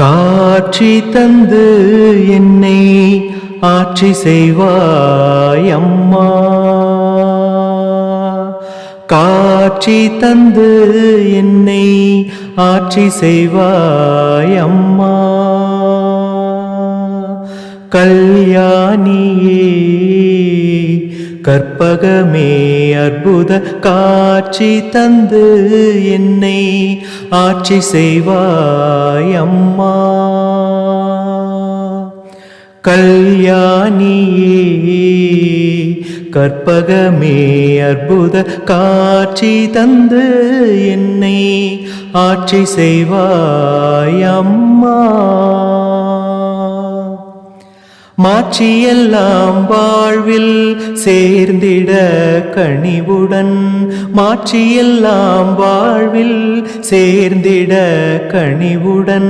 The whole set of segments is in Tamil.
காட்சி தந்து என்னை ஆட்சி செய்வாய் அம்மா. காட்சி தந்து என்னை ஆட்சி செய்வாய் அம்மா. கல்யாணியே கற்பகமே அற்புத காட்சி தந்து என்னை ஆட்சி செய்வாய் அம்மா. கல்யாணியே கற்பகமே அற்புத காட்சி தந்து என்னை ஆட்சி செய்வாய் அம்மா. மாட்சியெல்லாம் வாழ்வில் சேர்ந்திட கனிவுடன், மாட்சியெல்லாம் வாழ்வில் சேர்ந்திட கனிவுடன்,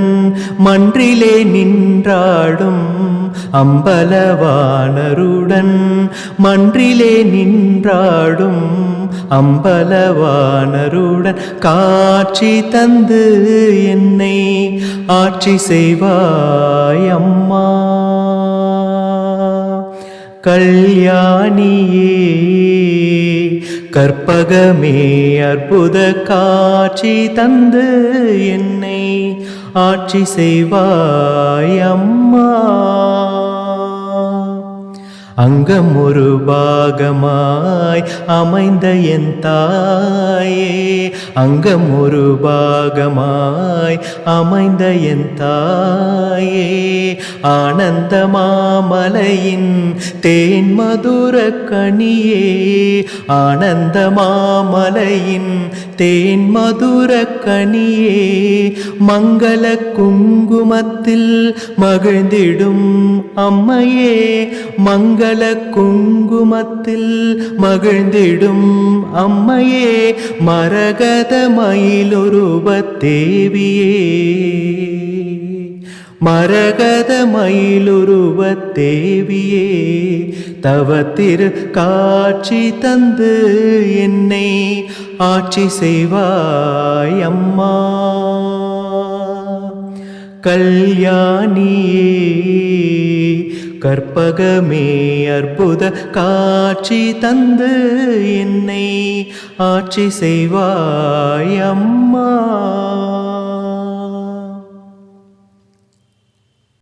மன்றிலே நின்றாடும் அம்பலவாணருடன், மன்றிலே நின்றாடும் அம்பலவாணருடன் காட்சி தந்து என்னை ஆட்சி செய்வாய் அம்மா. கல்யாணியே கற்பகமே அற்புத காட்சி தந்து என்னை ஆட்சி செய்வாய் அம்மா. அங்கம் ஒரு பாகமாய் அமைந்த என் தாயே, அங்கம் ஒரு பாகமாய் அமைந்த என் தாயே, ஆனந்த மாமலையின் தேன் மதுர கனியே, ஆனந்த மாமலையின் தேன் மதுர கனியே, மங்கள குங்குமத்தில் மகிழ்ந்திடும் அம்மையே, மங்கள குங்குமத்தில் மகிழ்ந்திடும் அம்மையே, மரகத மயிலுருவத் தேவியே, மரகத மயிலுருவத் தேவியே, தவத்திரு காட்சி தந்து என்னை ஆட்சி செய்வாய் அம்மா. கல்யாணியே கற்பகமே அற்புத காட்சி தந்து என்னை ஆட்சி செய்வாய் அம்மா.